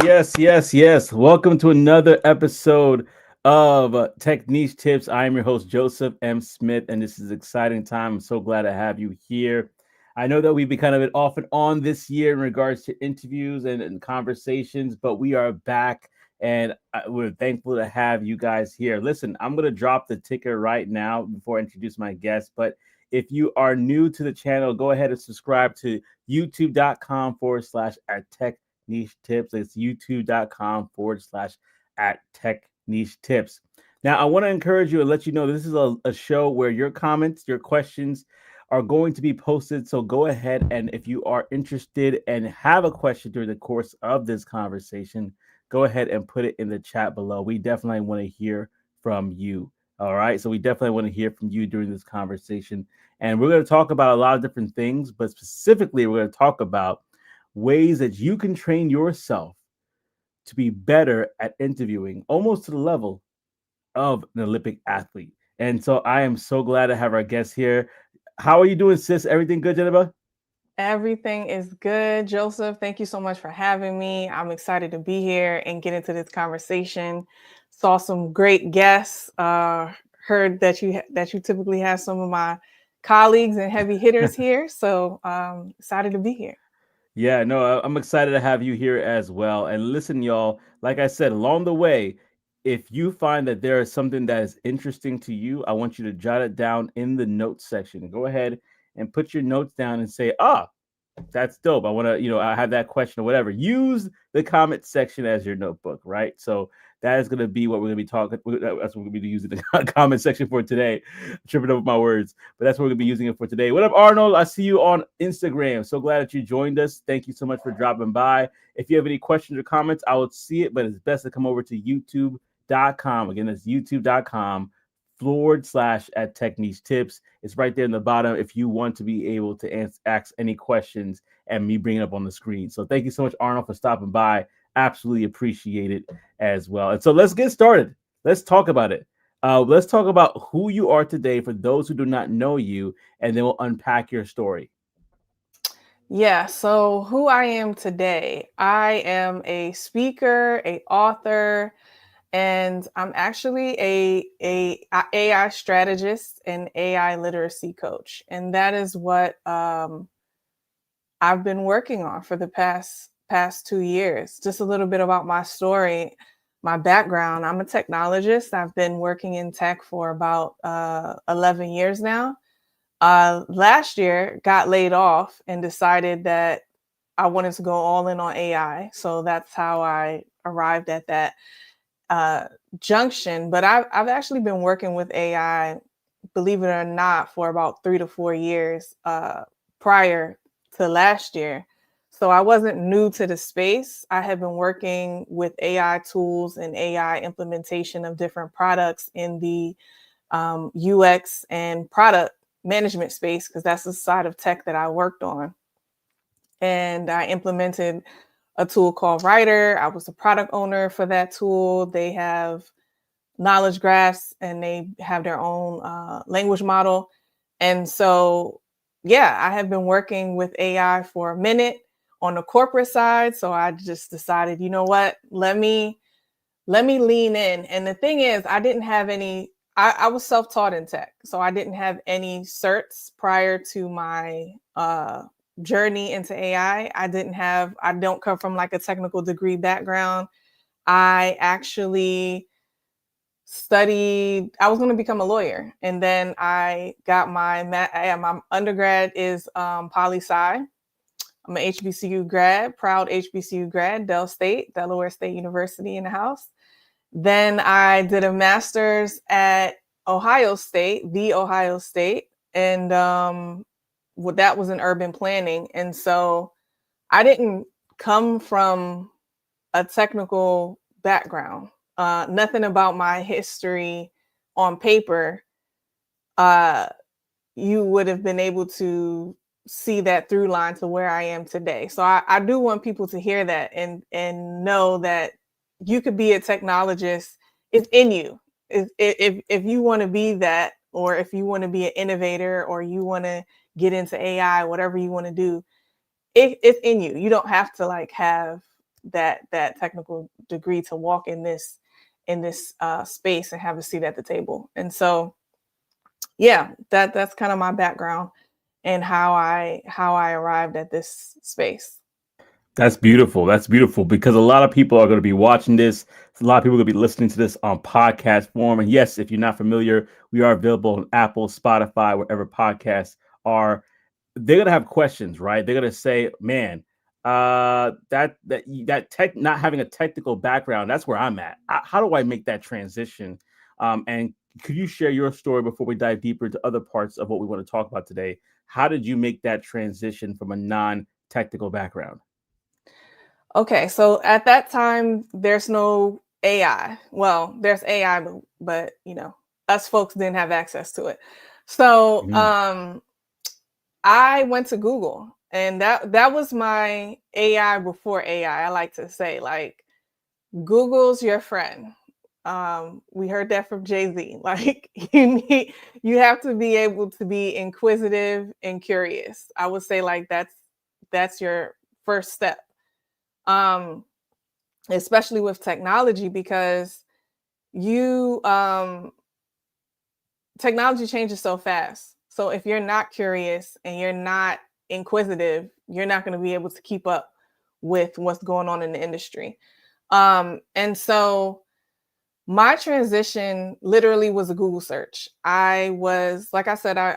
Yes, yes, yes. Welcome to another episode of Techniche Tips. I am your host, Joseph M. Smith, and this is an exciting time. I'm so glad to have you here. I know that we've been kind of off and on this year in regards to interviews and conversations, but we are back and we're thankful to have you guys here. Listen, I'm going to drop the ticker right now before I introduce my guest, but if you are new to the channel, go ahead and subscribe to youtube.com/at tech niche tips. It's youtube.com/at tech niche tips. Now, I want to encourage you and let you know this is a show where your comments, your questions are going to be posted. So go ahead and if you are interested and have a question during the course of this conversation, go ahead and put it in the chat below. We definitely want to hear from you. All right. So we definitely want to hear from you during this conversation. And we're going to talk about a lot of different things, but specifically, we're going to talk about ways that you can train yourself to be better at interviewing, almost to the level of an Olympic athlete. And so I am so glad to have our guest here. How are you doing, sis? Everything good, Jeneba? Everything is good, Joseph. Thank you so much for having me. I'm excited to be here and get into this conversation. Saw some great guests. Heard that you typically have some of my colleagues and heavy hitters here. So excited to be here. Yeah, no, I'm excited to have you here as well. And listen, y'all, like I said, along the way, if you find that there is something that is interesting to you, I want you to jot it down in the notes section. Go ahead and put your notes down and say, that's dope. I want to, I have that question or whatever. Use the comment section as your notebook, right? So that is going to be what we're going to be talking. That's what we're going to be using the comment section for today. Tripping over my words, but that's what we're going to be using it for today. What up, Arnold? I see you on Instagram. So glad that you joined us. Thank you so much for dropping by. If you have any questions or comments, I will see it, but it's best to come over to youtube.com. Again, that's youtube.com/at Techniche Tips. It's right there in the bottom if you want to be able to ask any questions and me bring it up on the screen. So thank you so much, Arnold, for stopping by. Absolutely appreciate it as well. And so let's get started. Let's talk about it. Let's talk about who you are today for those who do not know you, and then we'll unpack your story. Yeah, so who I am today, I am a speaker, a author, and I'm actually a AI strategist and AI literacy coach, and that is what I've been working on for the past 2 years. Just a little bit about my story, my background. I'm a technologist. I've been working in tech for about 11 years now. Last year, got laid off and decided that I wanted to go all in on AI. So that's how I arrived at that uh, junction. But I've actually been working with AI, believe it or not, for about 3 to 4 years prior to last year. So I wasn't new to the space. I had been working with AI tools and AI implementation of different products in the UX and product management space, because that's the side of tech that I worked on. And I implemented a tool called Writer. I was the product owner for that tool. They have knowledge graphs and they have their own language model. And so, yeah, I have been working with AI for a minute on the corporate side. So I just decided, you know what, let me lean in. And the thing is, I didn't have any, I was self-taught in tech. So I didn't have any certs prior to my journey into AI. I don't come from like a technical degree background. I actually studied, I was going to become a lawyer. And then I got my undergrad is poli-sci. I'm an HBCU grad, proud HBCU grad, Del State, Delaware State University in the house. Then I did a master's at Ohio State, the Ohio State, and that was in urban planning. And so I didn't come from a technical background. Nothing about my history on paper, uh, you would have been able to see that through line to where I am today. So I do want people to hear that and know that you could be a technologist. It's in you. If you want to be that, or if you want to be an innovator, or you want to get into AI, whatever you want to do, it's in you. You don't have to like have that technical degree to walk in this space and have a seat at the table. And so, yeah, that's kind of my background and how I arrived at this space. That's beautiful. That's beautiful because a lot of people are going to be watching this. A lot of people are going to be listening to this on podcast form. And yes, if you're not familiar, we are available on Apple, Spotify, wherever podcasts are. They're going to have questions, right? They're going to say, man, that tech, not having a technical background, that's where I'm at. How do I make that transition? And could you share your story before we dive deeper into other parts of what we want to talk about today? How did you make that transition from a non-technical background? Okay, so at that time, there's no AI. Well, there's AI, but us folks didn't have access to it. So I went to Google, and that was my AI before AI. I like to say, like, Google's your friend. We heard that from Jay-Z. Like, you have to be able to be inquisitive and curious. I would say, like, that's your first step. Especially with technology, because technology changes so fast. So if you're not curious and you're not inquisitive, you're not going to be able to keep up with what's going on in the industry. And so my transition literally was a Google search. I was, like I said, I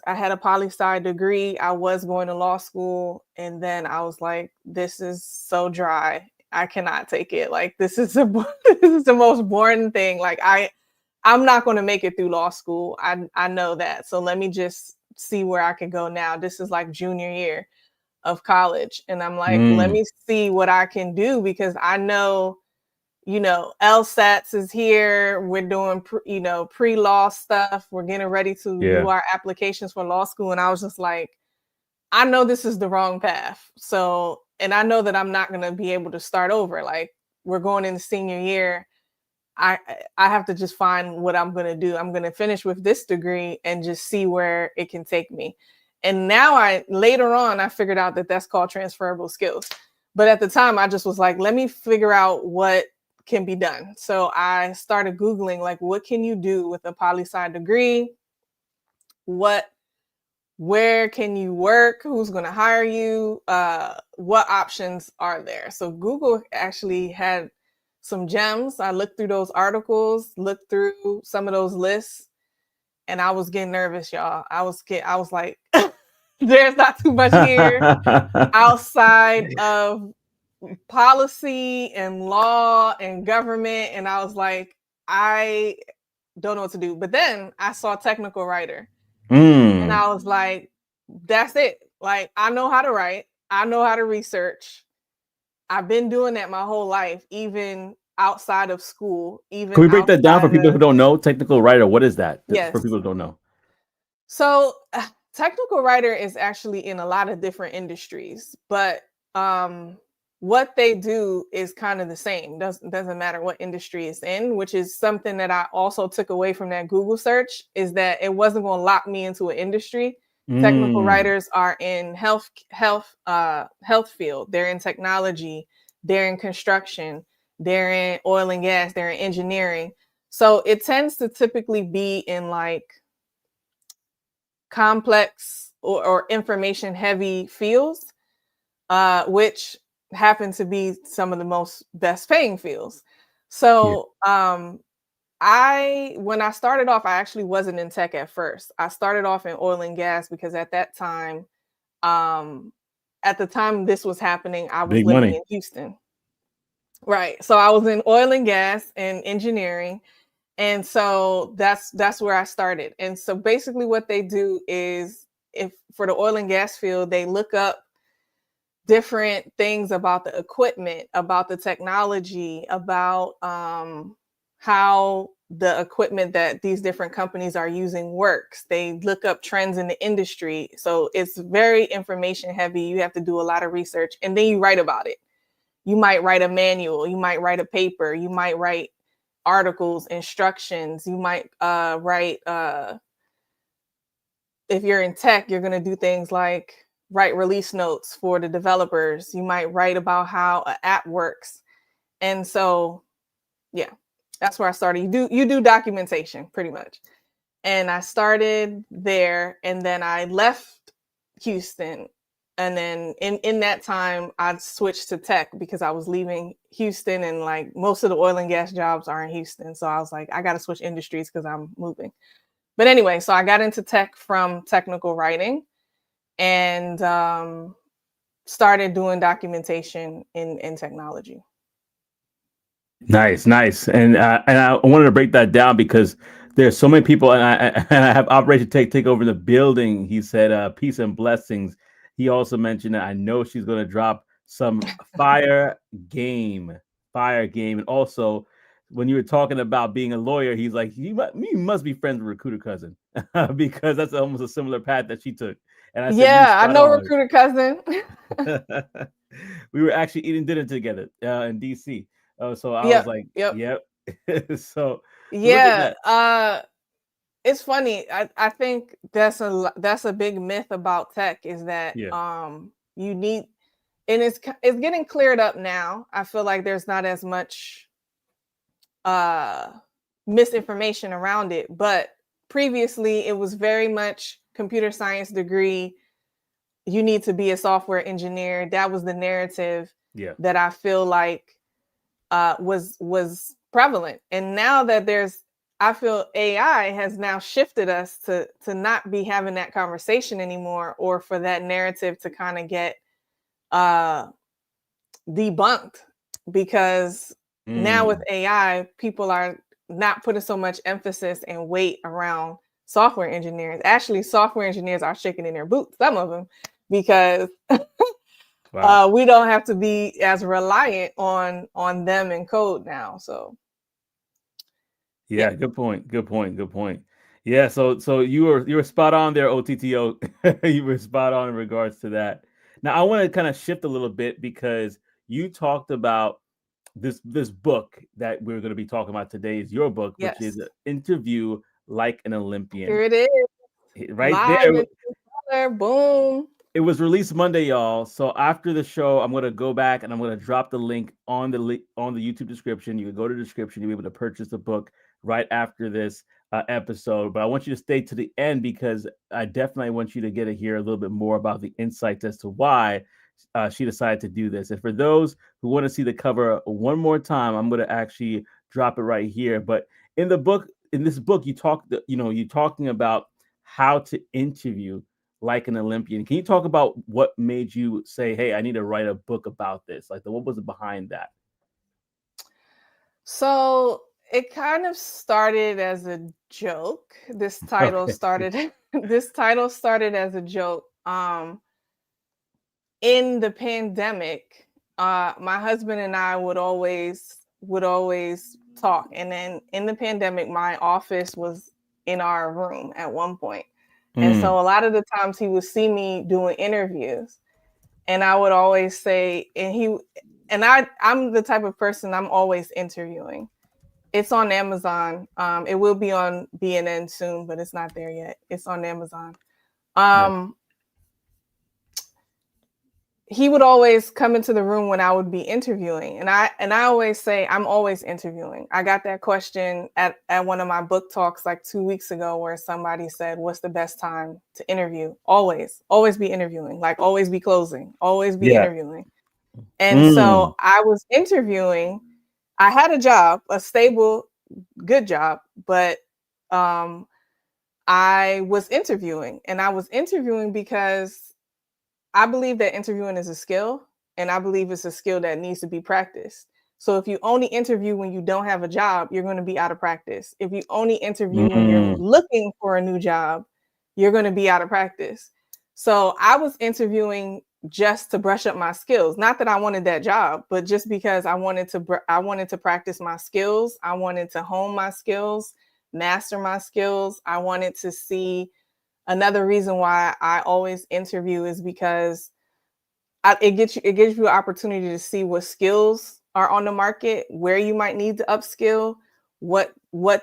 had a poli-sci degree. I was going to law school, and then I was like, this is so dry. I cannot take it. Like, this is this is the most boring thing. Like, I'm not going to make it through law school. I know that. So let me just see where I can go now. This is like junior year of college, and I'm like, let me see what I can do, because I know, LSATs is here. We're doing, pre-law stuff. We're getting ready to do our applications for law school. And I was just like, I know this is the wrong path. So, and I know that I'm not going to be able to start over. Like, we're going into senior year. I have to just find what I'm going to do. I'm going to finish with this degree and just see where it can take me. And now later on, I figured out that that's called transferable skills. But at the time, I just was like, let me figure out what can be done. So I started Googling, like, what can you do with a poli-sci degree? Where can you work? Who's going to hire you? What options are there? So Google actually had some gems. I looked through those articles, looked through some of those lists, and I was getting nervous, y'all. I was like, there's not too much here outside of policy and law and government. And I was like, I don't know what to do. But then I saw technical writer, and I was like, that's it. Like, I know how to write. I know how to research. I've been doing that my whole life, even outside of school. Even Can we break that down for people who don't know? Technical writer, what is that? Yes. For people who don't know. So technical writer is actually in a lot of different industries, but what they do is kind of the same. Doesn't matter what industry it's in, which is something that I also took away from that Google search, is that it wasn't going to lock me into an industry. Technical writers are in health field. They're in technology. They're in construction. They're in oil and gas. They're in engineering. So it tends to typically be in like complex or information heavy fields, which happen to be some of the most best paying fields. So when I started off, I actually wasn't in tech at first. I started off in oil and gas because at that time, at the time this was happening, I was living in Houston. Right. So I was in oil and gas and engineering. And so that's where I started. And so basically what they do is, if for the oil and gas field, they look up different things about the equipment, about the technology, about how the equipment that these different companies are using works. They look up trends in the industry. So it's very information heavy. You have to do a lot of research, and then you write about it. You might write a manual, you might write a paper, you might write articles, instructions, you might write, if you're in tech, you're going to do things like write release notes for the developers. You might write about how an app works. And so, yeah, that's where I started. You do documentation pretty much. And I started there, and then I left Houston. And then in that time, I switched to tech because I was leaving Houston, and like most of the oil and gas jobs are in Houston. So I was like, I got to switch industries because I'm moving. But anyway, so I got into tech from technical writing, and started doing documentation in technology. Nice, nice. And I wanted to break that down because there's so many people, and I have Operation take over the building. He said, "Peace and blessings." He also mentioned that I know she's going to drop some game, fire game, and also when you were talking about being a lawyer, he's like, you must be friends with Recruiter Cousin because that's almost a similar path that she took. And I said, "You Yeah, I spot know on." Recruiter Cousin. We were actually eating dinner together in DC. So I was Yep, like, yep. yep. so look at Yeah, that. it's funny. I think that's a big myth about tech is that Yeah. you need, and it's getting cleared up now. I feel like there's not as much uh misinformation around it, but previously it was very much computer science degree. You need to be a software engineer. That was the narrative Yeah. that I feel like was prevalent. And now that I feel AI has now shifted us to not be having that conversation anymore, or for that narrative to kind of get uh, debunked, because now with Mm. AI, people are not putting so much emphasis and weight around software engineers. Actually, software engineers are shaking in their boots, some of them, because Wow. we don't have to be as reliant on them in code now. So yeah. Yeah. Good point. Good point. Good point. Yeah. So you were spot on there, OTTO. You were spot on in regards to that. Now I want to kind of shift a little bit because you talked about this book that we're going to be talking about today is your book, which is Yes. Interview Like an Here Olympian. it is. Right Live there, in color. Boom. it was released Monday, y'all. So after the show, I'm gonna go back and I'm gonna drop the link on on the YouTube description. You can go to the description. You'll be able to purchase the book right after this episode. But I want you to stay to the end because I definitely want you to get to hear a little bit more about the insights as to why she decided to do this. And for those who want to see the cover one more time, I'm gonna actually drop it right here. But in this book, you talking about how to interview like an Olympian. Can you talk about what made you say, "Hey, I need to write a book about this"? Like, what was it behind that? So it kind of started as a joke. This title Okay. started this title started as a joke. In the pandemic, my husband and I would always talk. And then in the pandemic, my office was in our room at one point. And Mm, so a lot of the times he would see me doing interviews, and I would always say, I'm the type of person, I'm always interviewing. It's on Amazon. It will be on BNN soon, but it's not there yet. It's on Amazon. nice. Um, he would always come into the room when I would be interviewing. And I always say, I'm always interviewing. I got that question at one of my book talks like 2 weeks ago, where somebody said, what's the best time to interview? Always be interviewing, like always be closing, always be Yeah. interviewing. And Mm, so I was interviewing. I had a job, a stable, good job, but I was interviewing, and I was interviewing because I believe that interviewing is a skill, and I believe it's a skill that needs to be practiced. So if you only interview when you don't have a job, you're going to be out of practice. If you only interview when you're mm, looking for a new job, you're going to be out of practice. So I was interviewing just to brush up my skills. Not that I wanted that job, but just because I wanted to practice my skills. I wanted to hone my skills, master my skills. I wanted to see. Another reason why I always interview is because it gives you an opportunity to see what skills are on the market, where you might need to upskill, what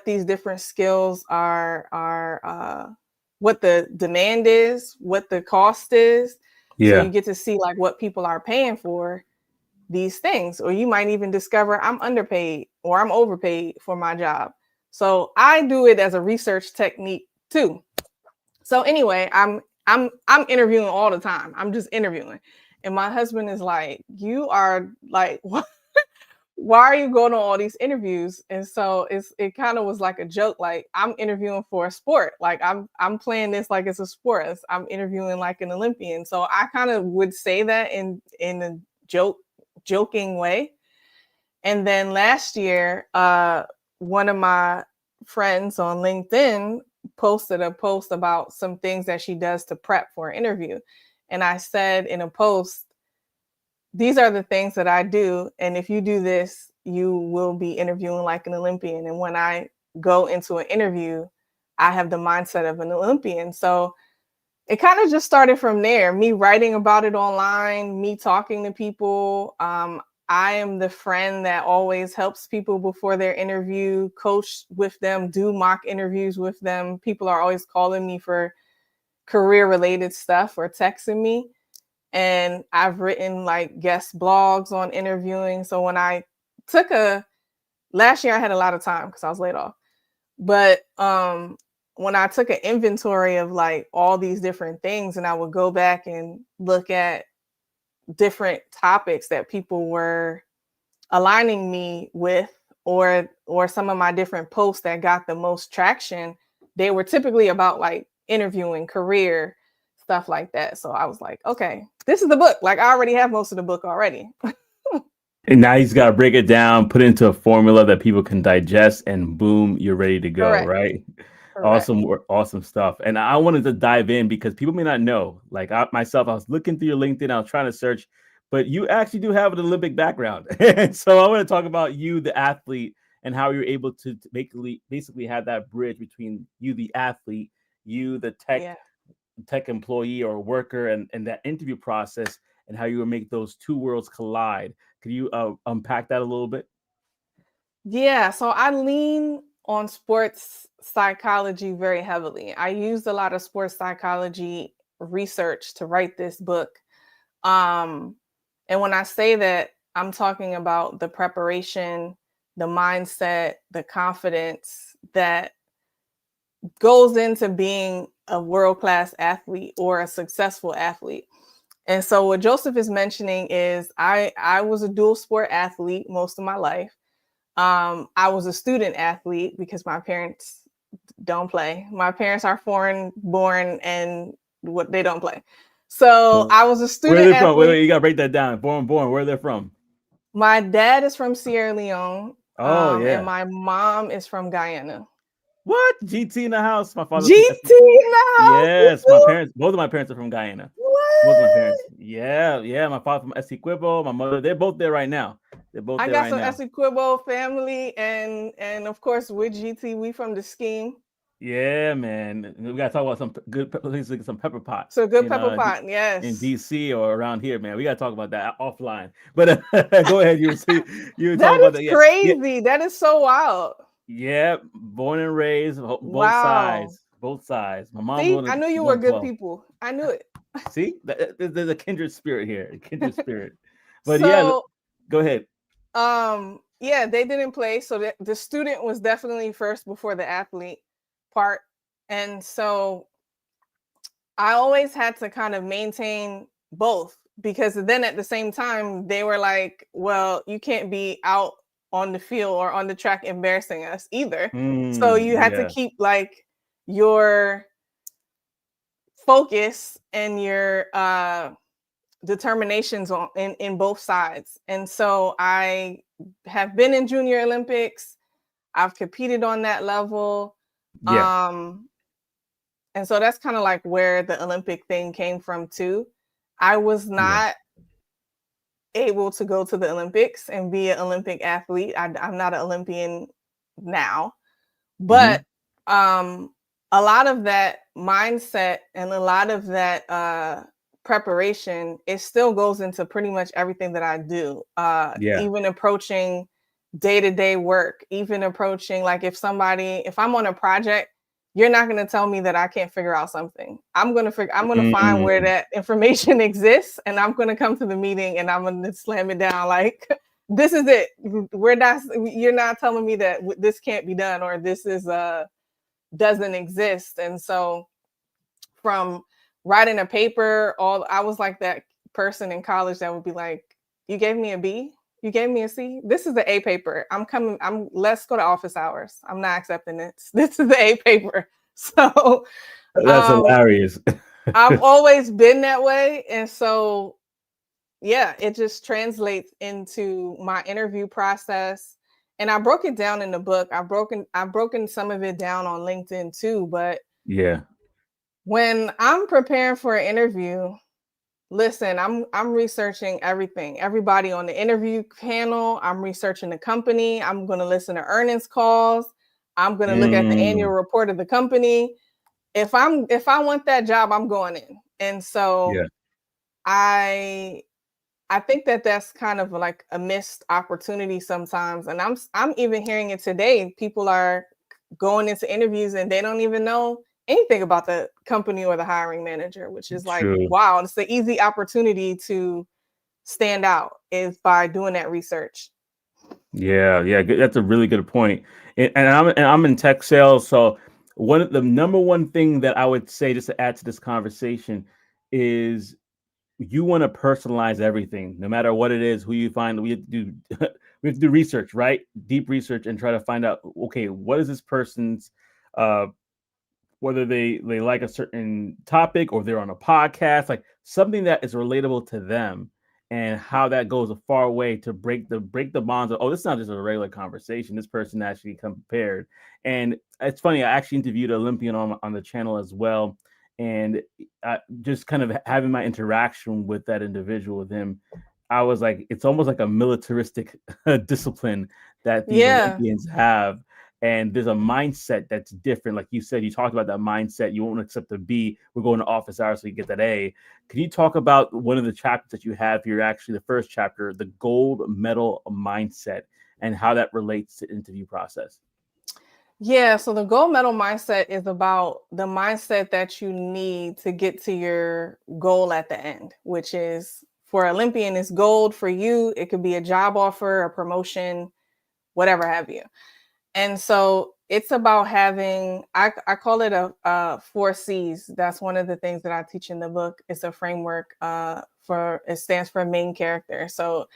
these different skills are what the demand is, what the cost is. So Yeah. you get to see like what people are paying for these things, or you might even discover I'm underpaid or I'm overpaid for my job. So I do it as a research technique too. So anyway, I'm interviewing all the time. I'm just interviewing. And my husband is like, "You are like, what? Why are you going on all these interviews?" And so it kind of was like a joke, like I'm interviewing for a sport, like I'm playing this like it's a sport. I'm interviewing like an Olympian. So I kind of would say that in a joking way. And then last year, one of my friends on LinkedIn posted a post about some things that she does to prep for an interview. And I said in a post, these are the things that I do. And if you do this, you will be interviewing like an Olympian. And when I go into an interview, I have the mindset of an Olympian. So it kind of just started from there, me writing about it online, me talking to people. I am the friend that always helps people before their interview, coach with them, do mock interviews with them. People are always calling me for career related stuff or texting me. And I've written like guest blogs on interviewing. So when I took last year, I had a lot of time because I was laid off. But when I took an inventory of like all these different things, and I would go back and look at different topics that people were aligning me with, or some of my different posts that got the most traction, they were typically about like interviewing, career, stuff like that. So I was like, okay, this is the book. Like I already have most of the book already. And now he's got to break it down, put it into a formula that people can digest, and boom, you're ready to go, Correct. right? Correct. Awesome stuff. And I wanted to dive in because people may not know. Like myself, I was looking through your LinkedIn, I was trying to search, but you actually do have an Olympic background. And so I want to talk about you, the athlete, and how you're able to basically have that bridge between you, the athlete, you, the Yeah. tech employee or worker, and that interview process, and how you would make those two worlds collide. Could you unpack that a little bit? Yeah, so I lean on sports psychology very heavily. I used a lot of sports psychology research to write this book. Um, and when I say that, I'm talking about the preparation, the mindset, the confidence that goes into being a world-class athlete or a successful athlete. And so what Joseph is mentioning is I was a dual sport athlete most of my life. I was a student athlete because my parents don't play. My parents are foreign born and what they don't play. So I was a Where are student they from? Wait, athlete. you gotta break that down. Born. Where are they from? My dad is from Sierra Leone, Oh and yeah. my mom is from Guyana. What? GT in the house. My father's from GT in the house. Yes, my parents. Both of my parents are from Guyana. Both of my parents. What? Yeah. My father from Essequibo. My mother. They're both there right now. They're both I there got right some now. Essequibo family, and of course with GT, we from the scheme. Yeah, man. We gotta talk about some good places, like some pepper pots So good pepper pot, in yes. DC or around here, man. We gotta talk about that offline. But go ahead. You were talking That about is that. Yeah. crazy. That is so wild. Yeah. Born and raised, both Wow. sides. Both sides. My mom's See, I knew you were good 112. people. I knew it. See, there's a kindred spirit here, a kindred spirit. But yeah, So, go ahead. yeah, they didn't play. So the student was definitely first before the athlete part. And so I always had to kind of maintain both, because then at the same time, they were like, well, you can't be out on the field or on the track embarrassing us either. So you had to Yeah, keep like your focus and your determinations in both sides. And so I have been in Junior Olympics. I've competed on that level. yeah, And so that's kind of like where the Olympic thing came from too. I was yeah, not able to go to the Olympics and be an Olympic athlete. I'm not an Olympian now, hmm but a lot of that mindset and a lot of that preparation, it still goes into pretty much everything that I do. yeah, Even approaching day-to-day work, even approaching like if I'm on a project, you're not going to tell me that I can't figure out something. I'm going to find where that information exists, and I'm going to come to the meeting and I'm going to slam it down like, this is it. You're not telling me that this can't be done, or this is doesn't exist. And so from writing a paper, I was like that person in college that would be like, you gave me a B, you gave me a C. This is the A paper. Let's go to office hours. I'm not accepting this. This is the A paper. So that's hilarious. I've always been that way. And so, yeah, it just translates into my interview process. And I broke it down in the book. I've broken some of it down on LinkedIn too. But yeah, when I'm preparing for an interview, listen, I'm researching everything, everybody on the interview panel. I'm researching the company. I'm going to listen to earnings calls. I'm going to look at the annual report of the company. If I want that job, I'm going in. And so yeah. I think that that's kind of like a missed opportunity sometimes. And I'm even hearing it today. People are going into interviews and they don't even know anything about the company or the hiring manager, which is like, wow, it's the easy opportunity to stand out is by doing that research. Yeah, that's a really good point. And I'm in tech sales, so the number one thing that I would say, just to add to this conversation, is you want to personalize everything, no matter what it is, who you find. We have to do we have to do research, right? Deep research, and try to find out, okay, what is this person's whether they like a certain topic or they're on a podcast, like something that is relatable to them, and how that goes a far way to break the bonds of, oh, this is not just a regular conversation. This person actually come prepared. And it's funny, I actually interviewed Olympian on the channel as well. And just kind of having my interaction with that individual, with him, I was like, it's almost like a militaristic discipline that these Olympians have. And there's a mindset that's different. Like you said, you talked about that mindset. You won't accept a B. We're going to office hours so you get that A. Can you talk about one of the chapters that you have here, actually the first chapter, the gold medal mindset, and how that relates to the interview process? Yeah, so the gold medal mindset is about the mindset that you need to get to your goal at the end, which is, for Olympian, is gold. For you, it could be a job offer, a promotion, whatever have you. And so it's about having, I call it a 4 C's. That's one of the things that I teach in the book. It's a framework it stands for main character. So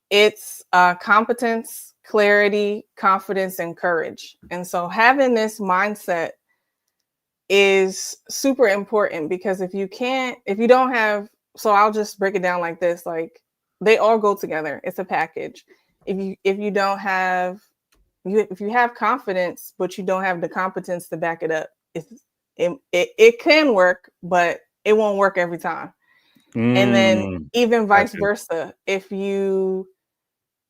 it's competence, clarity, confidence, and courage. And so having this mindset is super important, because if you don't have, so I'll just break it down like this, like they all go together. It's a package. If you have confidence, but you don't have the competence to back it up, it can work, but it won't work every time. And then even vice versa. If you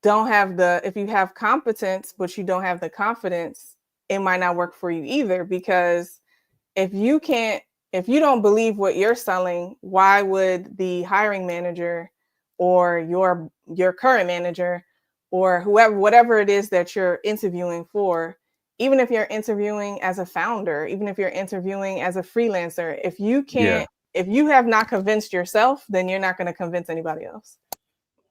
have competence, but you don't have the confidence, it might not work for you either. Because if you don't believe what you're selling, why would the hiring manager or your current manager or whatever it is that you're interviewing for, even if you're interviewing as a founder, even if you're interviewing as a freelancer, if you have not convinced yourself, then you're not going to convince anybody else.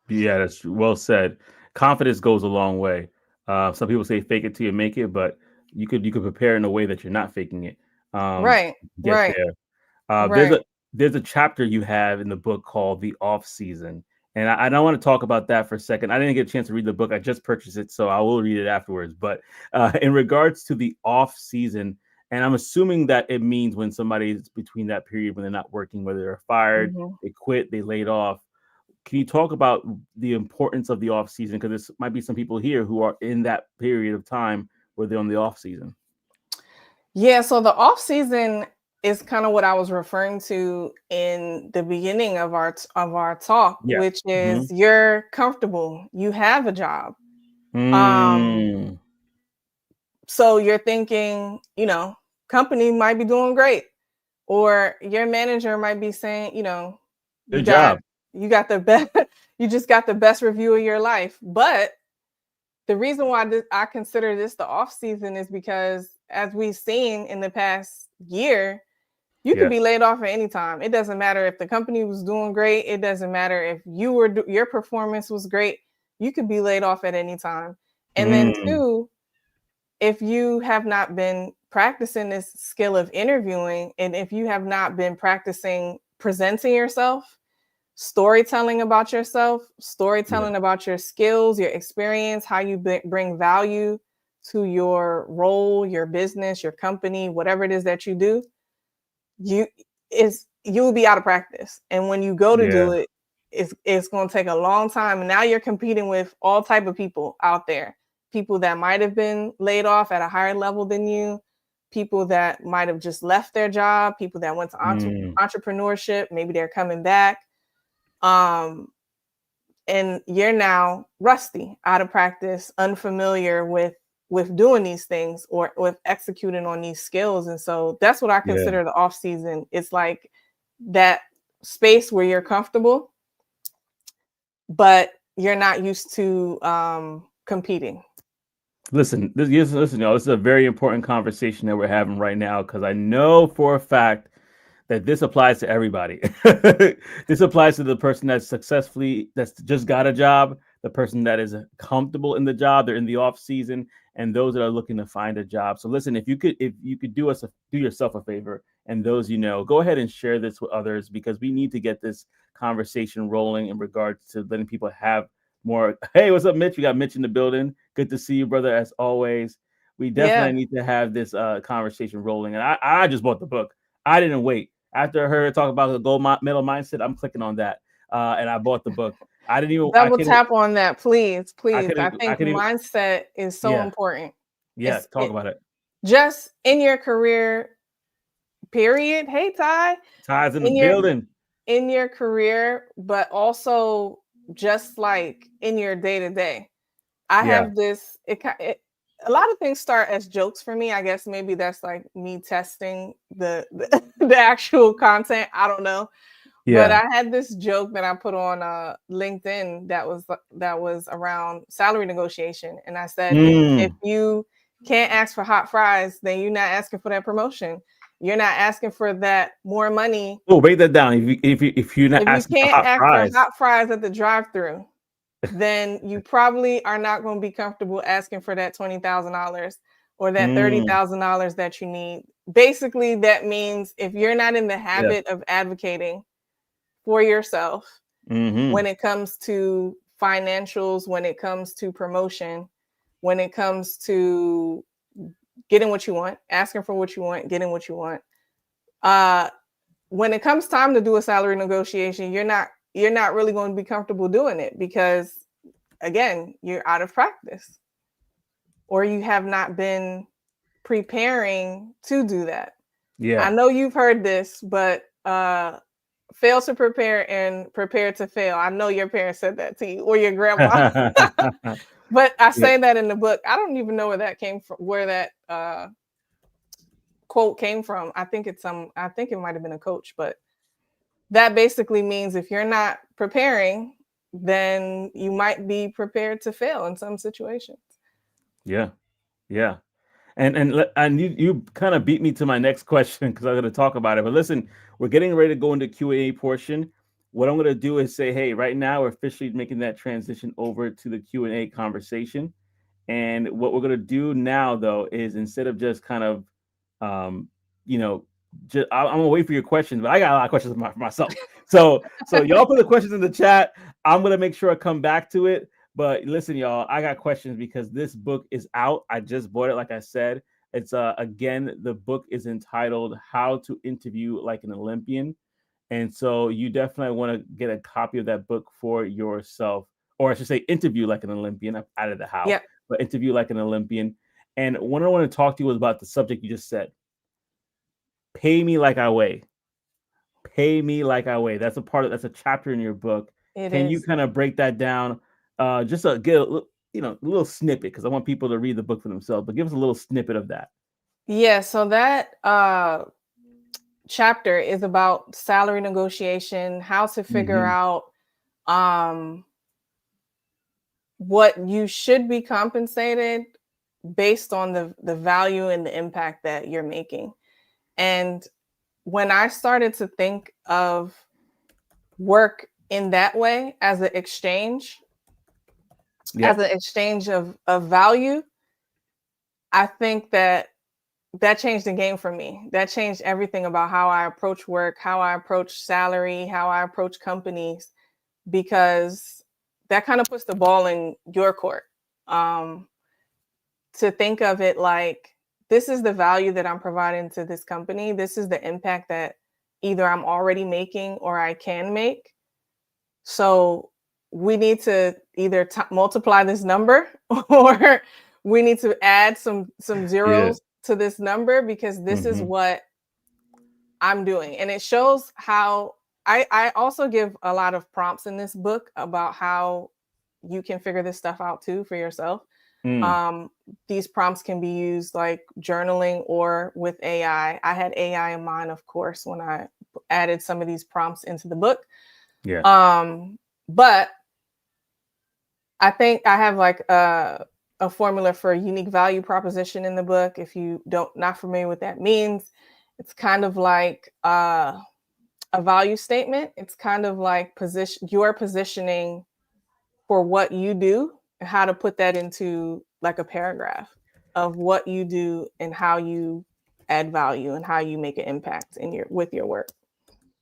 Yeah, that's well said. Confidence goes a long way. Some people say fake it till you make it, but you could prepare in a way that you're not faking it. Right. Get there. There's a chapter you have in the book called The Off Season. And I don't want to talk about that for a second. I didn't get a chance to read the book. I just purchased it, so I will read it afterwards. But in regards to the off season, and I'm assuming that it means when somebody is between that period when they're not working, whether they're fired, they quit, they laid off. Can you talk about the importance of the off season? Because there might be some people here who are in that period of time where they're on the off season. Yeah, so the off season is kind of what I was referring to in the beginning of our talk, which is you're comfortable, you have a job. So you're thinking, company might be doing great, or your manager might be saying, good job. You got the best, you just got the best review of your life. But the reason why I consider this the off season is because, as we've seen in the past year, you could be laid off at any time. It doesn't matter if the company was doing great. It doesn't matter if your performance was great. You could be laid off at any time. And then two, if you have not been practicing this skill of interviewing, and if you have not been practicing presenting yourself, storytelling about yourself, storytelling about your skills, your experience, how you bring value to your role, your business, your company, whatever it is that you do, you'll be out of practice. And when you go to do it, it's going to take a long time. And now you're competing with all type of people out there, people that might have been laid off at a higher level than you, people that might have just left their job, people that went to entrepreneurship, maybe they're coming back. And you're now rusty, out of practice, unfamiliar with doing these things or with executing on these skills. And so that's what I consider the off season. It's like that space where you're comfortable, but you're not used to competing. Listen, y'all. This is a very important conversation that we're having right now, because I know for a fact that this applies to everybody. This applies to the person that's just got a job, the person that is comfortable in the job, they're in the off season, and those that are looking to find a job. So listen, if you could do yourself a favor, and those go ahead and share this with others, because we need to get this conversation rolling in regards to letting people have more. Hey, what's up, Mitch? We got Mitch in the building. Good to see you, brother, as always. We definitely need to have this conversation rolling. And I just bought the book. I didn't wait. After I heard her talk about the gold medal mindset, I'm clicking on that, and I bought the book. I didn't even double tap on that, please. I think mindset is so important. Yeah, talk about it. Just in your career, period. Hey, Ty's in the building. In your career, but also just like in your day to day. I have this. A lot of things start as jokes for me. I guess maybe that's like me testing the actual content. I don't know. But I had this joke that I put on LinkedIn that was around salary negotiation. And I said, if you can't ask for hot fries, then you're not asking for that promotion. You're not asking for that more money. Oh, write that down. If you're not asking for hot fries at the drive-through, then you probably are not going to be comfortable asking for that $20,000 or that $30,000 that you need. Basically, that means if you're not in the habit of advocating for yourself when it comes to financials, when it comes to promotion, when it comes to getting what you want, asking for what you want, getting what you want. When it comes time to do a salary negotiation, you're not really going to be comfortable doing it because, again, you're out of practice or you have not been preparing to do that. Yeah. I know you've heard this, but fail to prepare and prepare to fail. I know your parents said that to you or your grandma. But I say that in the book. I don't even know where that came from, where that quote came from. I think it might have been a coach, but that basically means if you're not preparing, then you might be prepared to fail in some situations. Yeah. And you kind of beat me to my next question because I'm going to talk about it. But listen, we're getting ready to go into Q&A portion. What I'm going to do is say, hey, right now we're officially making that transition over to the Q&A conversation. And what we're going to do now, though, is instead of just kind of, I'm going to wait for your questions, but I got a lot of questions for myself. So y'all put the questions in the chat. I'm going to make sure I come back to it. But listen, y'all, I got questions because this book is out. I just bought it, like I said. It's again, the book is entitled How to Interview Like an Olympian. And so you definitely want to get a copy of that book for yourself, or I should say interview like an Olympian. I've added the how, but interview like an Olympian. And what I want to talk to you was about the subject you just said. Pay me like I weigh. Pay me like I weigh. That's a chapter in your book. Can you kind of break that down? Just to get a little snippet, because I want people to read the book for themselves, but give us a little snippet of that. Yeah, so that chapter is about salary negotiation, how to figure out what you should be compensated based on the value and the impact that you're making. And when I started to think of work in that way as an exchange, Yeah. of value, I think that changed the game for me. That changed everything about how I approach work, how I approach salary, how I approach companies, because that kind of puts the ball in your court. Um, to think of it like, this is the value that I'm providing to this company. This is the impact that either I'm already making or I can make. So we need to either multiply this number or we need to add some Yeah. zeros to this number, because this is Mm-hmm. what I'm doing. And it shows how I also give a lot of prompts in this book about how you can figure this stuff out too for yourself. Mm. Um, these prompts can be used like journaling or with AI. I had AI in mind, of course, when I added some of these prompts into the book. Yeah. But I think I have like a formula for a unique value proposition in the book. If you don't not familiar what that means, it's kind of like a value statement. It's kind of like your positioning for what you do and how to put that into like a paragraph of what you do and how you add value and how you make an impact in with your work.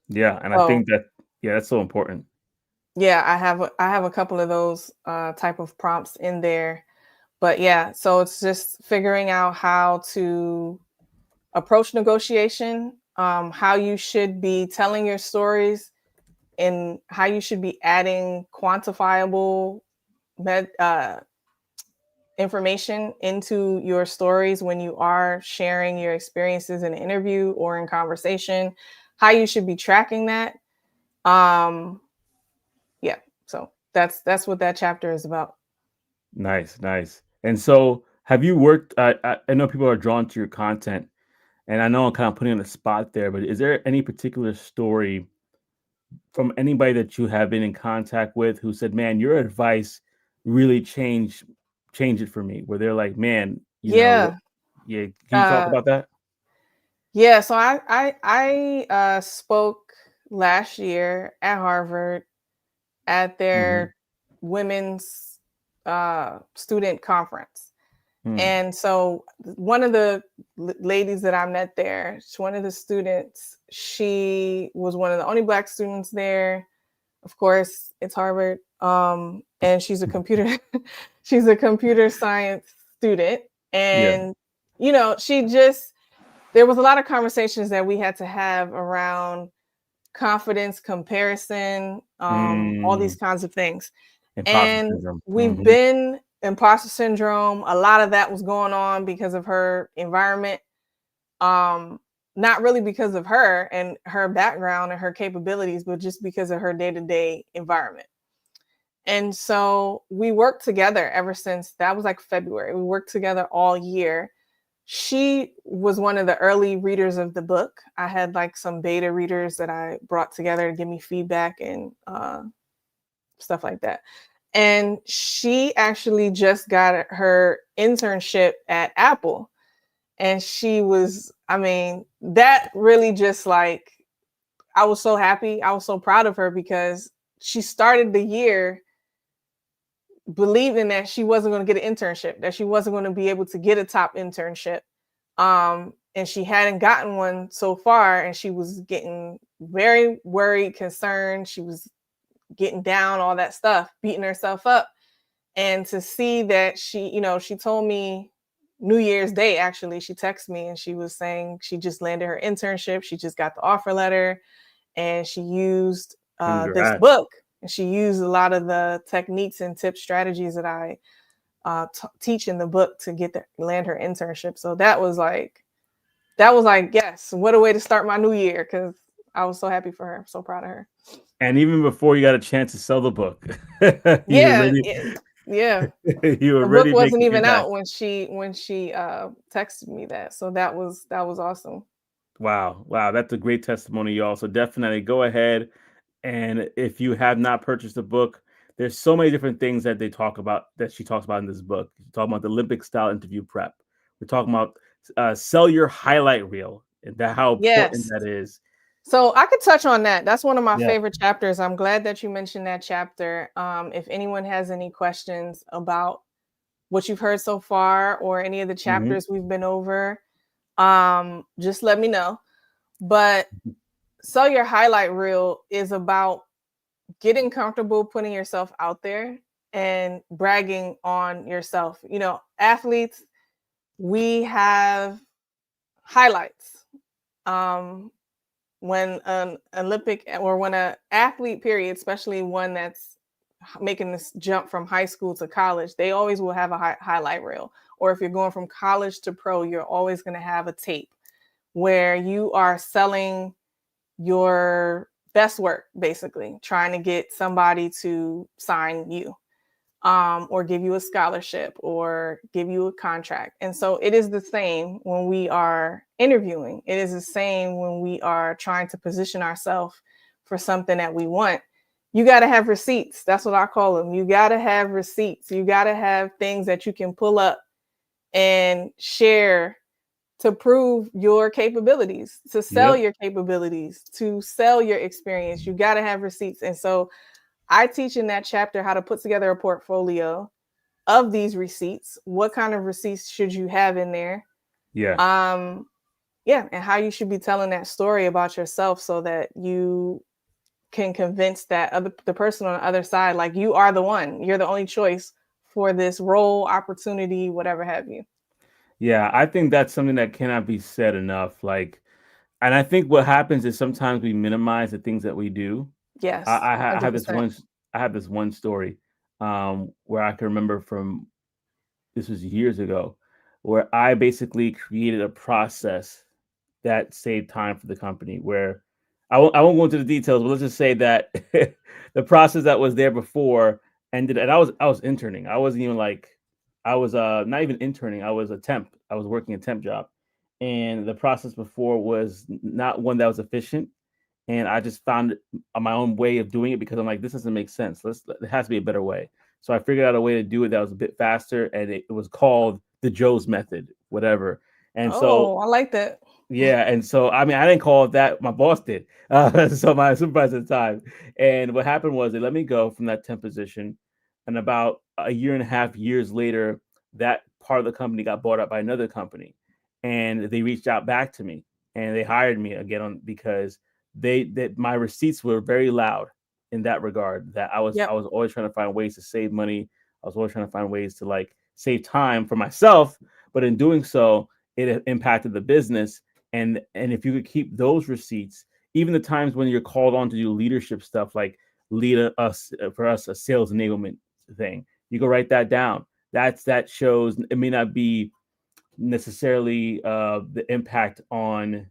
Yeah. And I So think that, yeah, that's so important. yeah, I have a couple of those type of prompts in there. But yeah, so it's just figuring out how to approach negotiation, how you should be telling your stories, and how you should be adding quantifiable information into your stories when you are sharing your experiences in an interview or in conversation, how you should be tracking that. Um, yeah, so that's what that chapter is about. Nice, nice. And so, have you worked? I know people are drawn to your content, and I know I'm kind of putting on the spot there, but is there any particular story from anybody that you have been in contact with who said, "Man, your advice really changed it for me"? Where they're like, "Man, Yeah. yeah." Can you talk Uh, about that? yeah, so I spoke last year at Harvard at Hmm. their women's student conference. Hmm. And so one of the ladies that I met there, one of the students, she was one of the only Black students there. Of course, it's Harvard. And she's a computer she's a computer science student. Yeah. And you know, she just there was a lot of conversations that we had to have around confidence, comparison, all these Mm. kinds of things. Imposter And syndrome. we've Hmm. been imposter syndrome. A lot of that was going on because of her environment. Um, Not really because of her and her background and her capabilities, but just because of her day-to-day environment. And so we worked together ever since that was like February. We worked together all year. She was one of the early readers of the book. I had like some beta readers that I brought together to give me feedback and stuff like that. And she actually just got her internship at Apple. And she was, I mean, that really just like, I was so happy. I was so proud of her because she started the year believing that she wasn't going to get an internship, that she wasn't going to be able to get a top internship. And she hadn't gotten one so far, and she was getting very worried, concerned. She was getting down, all that stuff, beating herself up. And to see that she, you know, she told me New Year's Day, actually, she texted me and she was saying she just landed her internship. She just got the offer letter and she used this Congrats. book and she used a lot of the techniques and tips, strategies that I teach in the book to land her internship. So that was like, yes, what a way to start my new year, because I was so happy for her. So proud of her. And even before you got a chance to sell the book, you were Yeah, ready. yeah. You were The book ready wasn't making even impact. out when she texted me that. So that was awesome. Wow, wow, that's a great testimony, y'all. So definitely go ahead, and if you have not purchased the book, there's so many different things that they talk about, that she talks about in this book. She's talking about the Olympic style interview prep. We're talking about sell your highlight reel, and that how important Yes. that is. So I could touch on that. That's one of my Yeah. favorite chapters. I'm glad that you mentioned that chapter. If anyone has any questions about what you've heard so far or any of the chapters we've been over, just let me know. But sell your highlight reel is about getting comfortable putting yourself out there and bragging on yourself. You know, athletes, we have highlights. When an Olympic or when an athlete period, especially one that's making this jump from high school to college, they always will have a highlight reel. Or if you're going from college to pro, you're always going to have a tape where you are selling your best work, basically trying to get somebody to sign you, or give you a scholarship or give you a contract. And so it is the same when we are interviewing. It is the same when we are trying to position ourselves for something that we want. You got to have receipts. That's what I call them. You got to have receipts. You got to have things that you can pull up and share to prove your capabilities, to sell your capabilities, to sell your experience. You got to have receipts. And so I teach in that chapter how to put together a portfolio of these receipts. What kind of receipts should you have in there? Yeah. Yeah, and how you should be telling that story about yourself so that you can convince the person on the other side, like, you are the one, you're the only choice for this role, opportunity, whatever have you. Yeah, I think that's something that cannot be said enough. Like, and I think what happens is sometimes we minimize the things that we do. Yes, I have this 100%. one. I have this one story where I can remember from, this was years ago, where I basically created a process that saved time for the company. Where I won't go into the details, but let's just say that the process that was there before ended, and I was interning. I wasn't even like, I was not even interning. I was a temp. I was working a temp job, and the process before was not one that was efficient. And I just found my own way of doing it because I'm like, this doesn't make sense. There has to be a better way. So I figured out a way to do it that was a bit faster, and it was called the Joe's method, whatever. And so Oh, I like that. yeah, and so I mean, I didn't call it that. My boss did. So my supervisor at the time. And what happened was they let me go from that temp position, and about a year and a half years later, that part of the company got bought up by another company, and they reached out back to me, and they hired me again on because they that my receipts were very loud in that regard. That I Yep. was always trying to find ways to save money. I was always trying to find ways to like save time for myself, but in doing so, it impacted the business. And if you could keep those receipts, even the times when you're called on to do leadership stuff, like lead us for us a sales enablement thing, you go write that down. That shows, it may not be necessarily the impact on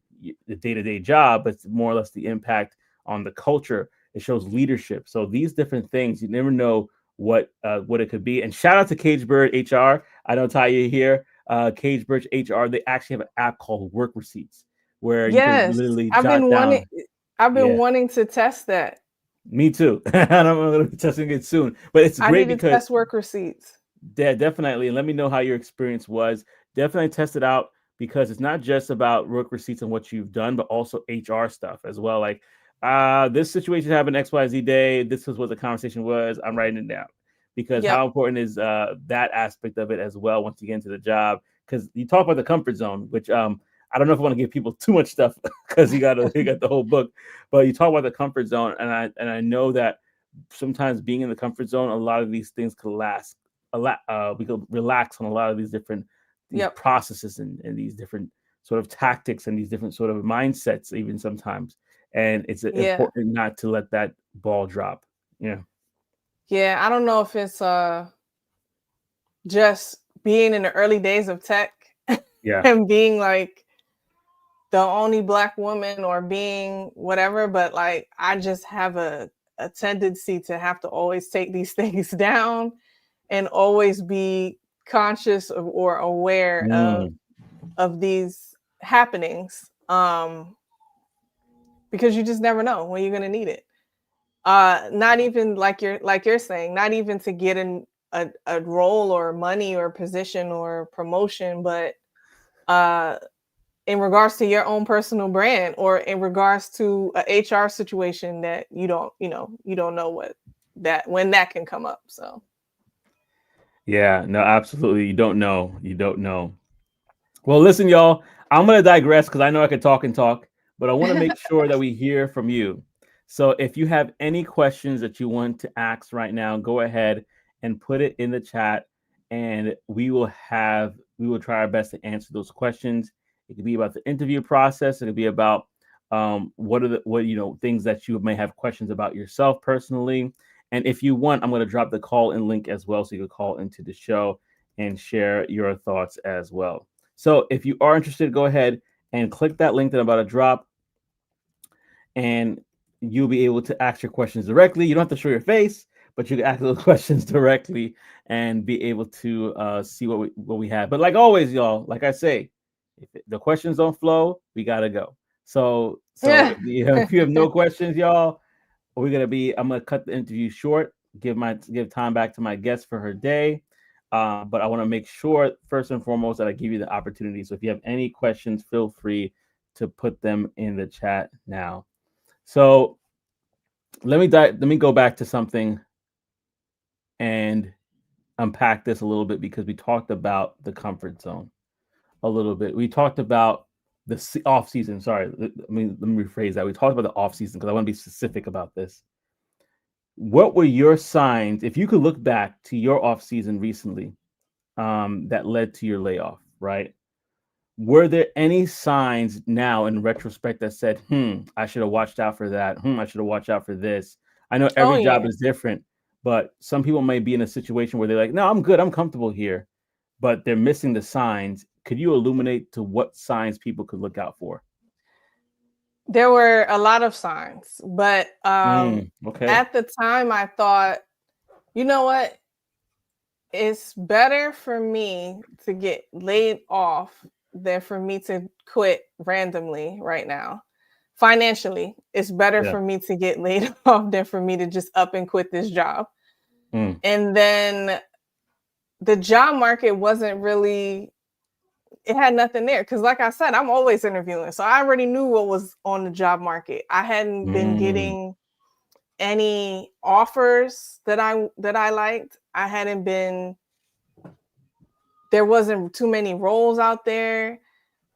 the day-to-day job, but it's more or less the impact on the culture. It shows leadership. So these different things, you never know what it could be. And shout out to Cagebird HR. I know Taya here. Cagebird HR. They actually have an app called Work Receipts where you can Yes. literally I've jot been wanting down. I've been Yeah, wanting to test that. me too. And I'm going to be testing it soon. But it's I great need to because test work receipts. yeah, definitely. And let me know how your experience was. Definitely test it out because it's not just about work receipts and what you've done, but also HR stuff as well. Like, this situation happened XYZ day. This was what the conversation was. I'm writing it down because Yep. how important is that aspect of it as well once you get into the job? Because you talk about the comfort zone, which I don't know if I want to give people too much stuff because you got the whole book, but you talk about the comfort zone, and I know that sometimes being in the comfort zone, a lot of these things could last a lot. We could relax on a lot of these Yep. processes and these different sort of tactics and these different sort of mindsets even sometimes. And it's Yeah. important not to let that ball drop. Yeah. Yeah. I don't know if it's just being in the early days of tech Yeah. and being like the only black woman or being whatever, but like I just have a tendency to have to always take these things down and always be conscious of or aware Mm. of these happenings, because you just never know when you're going to need it. Not even like you're saying, not even to get in a role or money or position or promotion, but uh in regards to your own personal brand, or in regards to a HR situation that you don't know what that when that can come up. So Yeah, no, absolutely. You don't know. You don't know. Well, listen, y'all, I'm going to digress because I know I could talk and talk, but I want to make sure that we hear from you. So if you have any questions that you want to ask right now, go ahead and put it in the chat, and we will try our best to answer those questions. It could be about the interview process. It could be about what things that you may have questions about yourself personally. And if you want, I'm going to drop the call in link as well, so you can call into the show and share your thoughts as well. So if you are interested, go ahead and click that link that I'm about to drop, and you'll be able to ask your questions directly. You don't have to show your face, but you can ask those questions directly and be able to see what we have. But like always, y'all, like I say, if the questions don't flow, we gotta go. So yeah. if you have no questions, y'all, I'm gonna cut the interview short, give time back to my guest for her day. But I want to make sure first and foremost that I give you the opportunity. So if you have any questions, feel free to put them in the chat now. So let me go back to something and unpack this a little bit, because we talked about the comfort zone a little bit. We talked about the off season. Sorry, let me rephrase that. We talked about the off season because I want to be specific about this. What were your signs, if you could look back to your off season recently, that led to your layoff, right? Were there any signs now in retrospect that said, I should have watched out for that. I should have watched out for this. I know Oh every job yeah. is different, but some people may be in a situation where they're like, no, I'm good. I'm comfortable here, but they're missing the signs. Could you illuminate to what signs people could look out for? There were a lot of signs, but Okay. at the time I thought, you know what? It's better for me to get laid off than for me to quit randomly right now. Financially, it's better Yeah. for me to get laid off than for me to just up and quit this job. Mm, And then the job market wasn't really, it had nothing there. Cause like I said, I'm always interviewing. So I already knew what was on the job market. I hadn't been mm, getting any offers that I liked. I hadn't been, there wasn't too many roles out there,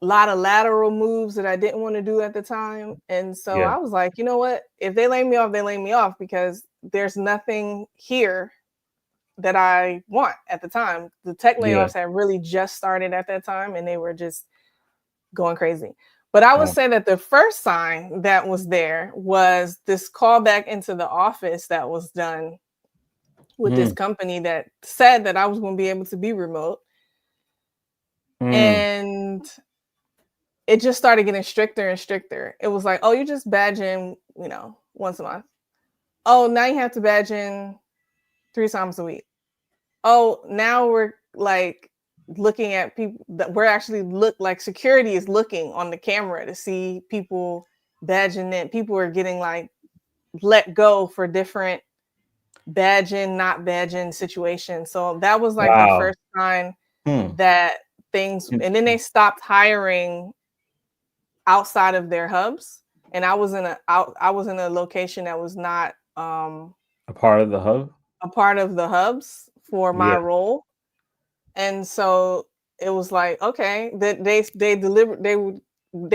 a lot of lateral moves that I didn't want to do at the time. And so yeah. I was like, you know what? If they lay me off, they lay me off, because there's nothing here that I want at the time. The tech Yeah. layoffs had really just started at that time, and they were just going crazy. But I would Oh, say that the first sign that was there was this call back into the office that was done with this mm, company that said that I was going to be able to be remote. mm, And it just started getting stricter and stricter. It was like, oh, you just badge in, once a month. Oh, now you have to badge in 3 times a week. Oh, now we're like looking at people that we're actually look like security is looking on the camera to see people badging in. People are getting like let go for different badging, not badging situations. So that was like the wow. first sign Hmm. that things, and then they stopped hiring outside of their hubs. And I was in a location that was not A part of the hub? a part of the hubs for my Yeah. role. And so it was like, okay, that they delivered they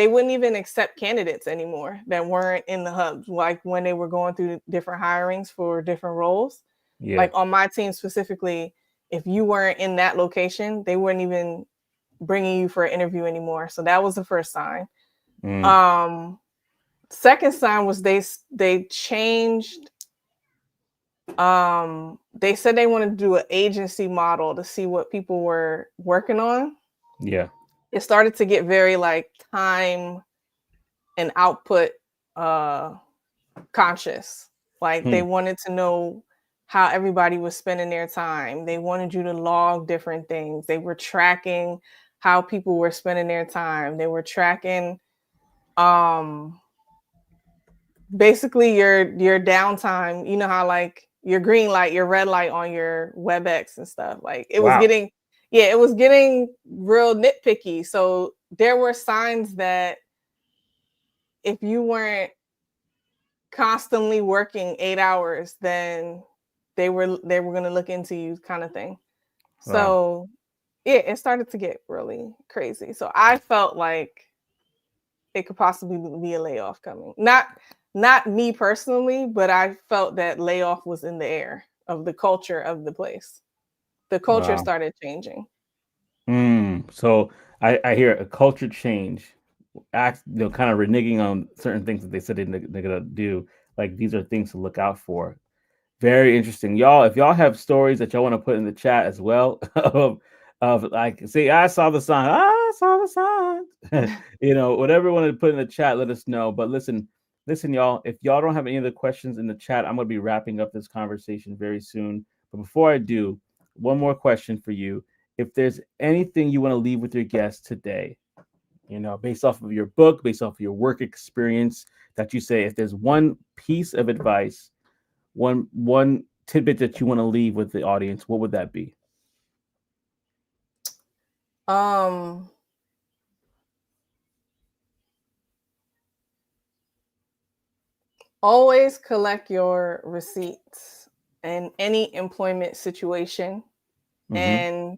wouldn't even accept candidates anymore that weren't in the hubs, like when they were going through different hirings for different roles. Yeah. Like on my team specifically, if you weren't in that location, they weren't even bringing you for an interview anymore. So that was the first sign. Mm, Um, Second sign was they changed. They said they wanted to do an agency model to see what people were working on. yeah. It started to get very like time and output uh conscious. Like they Hmm. wanted to know how everybody was spending their time. They wanted you to log different things. They were tracking how people were spending their time. They were tracking um basically your downtime. You know how like your green light, your red light on your WebEx and stuff. Like it was Wow. getting, it was getting real nitpicky. So there were signs that if you weren't constantly working 8 hours, then they were going to look into you, kind of thing. Wow. So yeah, it started to get really crazy. So I felt like it could possibly be a layoff coming. Not me personally, but I felt that layoff was in the air of the culture of the place. The culture started changing. So I hear a culture change, kind of reneging on certain things that they said they're gonna do. Like these are things to look out for. Very interesting, y'all. If y'all have stories that y'all want to put in the chat as well of like, see, I saw the sign. I saw the sign. Whatever you want to put in the chat, let us know. But listen, y'all. If y'all don't have any other questions in the chat, I'm gonna be wrapping up this conversation very soon. But before I do, one more question for you. If there's anything you want to leave with your guests today, based off of your book, based off of your work experience, that you say, if there's one piece of advice, one tidbit that you want to leave with the audience, what would that be? Always collect your receipts in any employment situation, and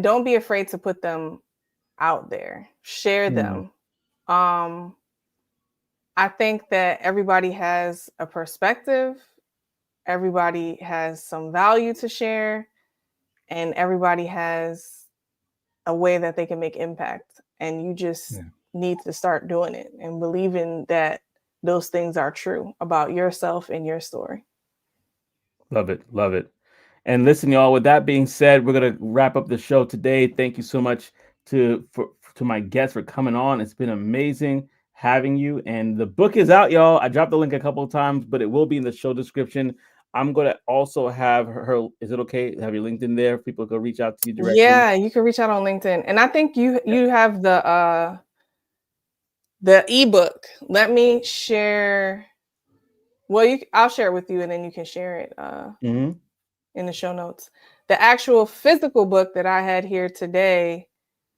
don't be afraid to put them out there. Share them. I think that everybody has a perspective, everybody has some value to share, and everybody has a way that they can make impact. And you just need to start doing it and believing that those things are true about yourself and your story. Love it. Love it. And listen, y'all, with that being said, we're going to wrap up the show today. Thank you so much to my guests for coming on. It's been amazing having you. And the book is out, y'all. I dropped the link a couple of times, but it will be in the show description. I'm going to also have her. Is it okay to have your LinkedIn there? People can reach out to you directly. Yeah, you can reach out on LinkedIn. And I think you have the ebook. Let me share. Well, I'll share it with you, and then you can share it in the show notes. The actual physical book that I had here today,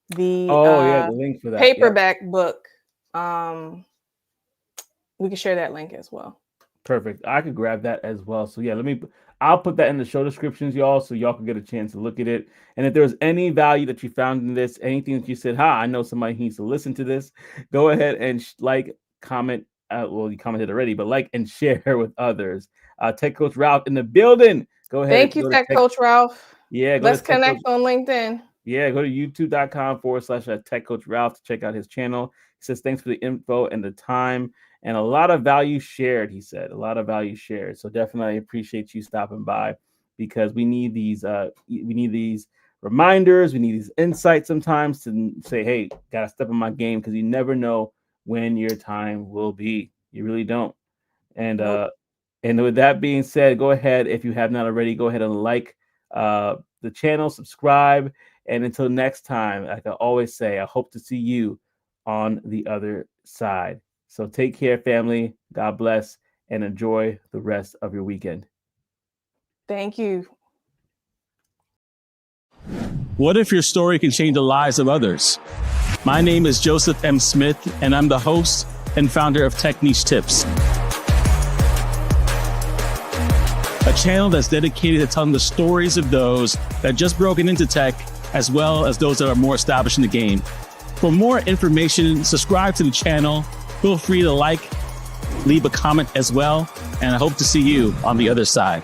the link for that paperback book. We can share that link as well. Perfect. I could grab that as well. So yeah, I'll put that in the show descriptions, y'all, so y'all can get a chance to look at it. And if there's any value that you found in this, anything that you said, I know somebody needs to listen to this, go ahead and comment. Well, you commented already, but like and share with others. Tech Coach Ralph in the building. Go ahead. Thank you, Tech Coach Ralph. Yeah. Let's connect on LinkedIn. Yeah, go to youtube.com/Tech Coach Ralph to check out his channel. He says, thanks for the info and the time and a lot of value shared, he said. A lot of value shared. So definitely appreciate you stopping by because we need these reminders. We need these insights sometimes to say, hey, got to step in my game because you never know when your time will be. You really don't. And and with that being said, go ahead, if you have not already, go ahead and like the channel, subscribe. And until next time, like I always say, I hope to see you on the other side. So take care, family. God bless and enjoy the rest of your weekend. Thank you. What if your story can change the lives of others? My name is Joseph M. Smith, and I'm the host and founder of Techniche Tips, a channel that's dedicated to telling the stories of those that just broken into tech, as well as those that are more established in the game. For more information, subscribe to the channel. Feel free to leave a comment as well, and I hope to see you on the other side.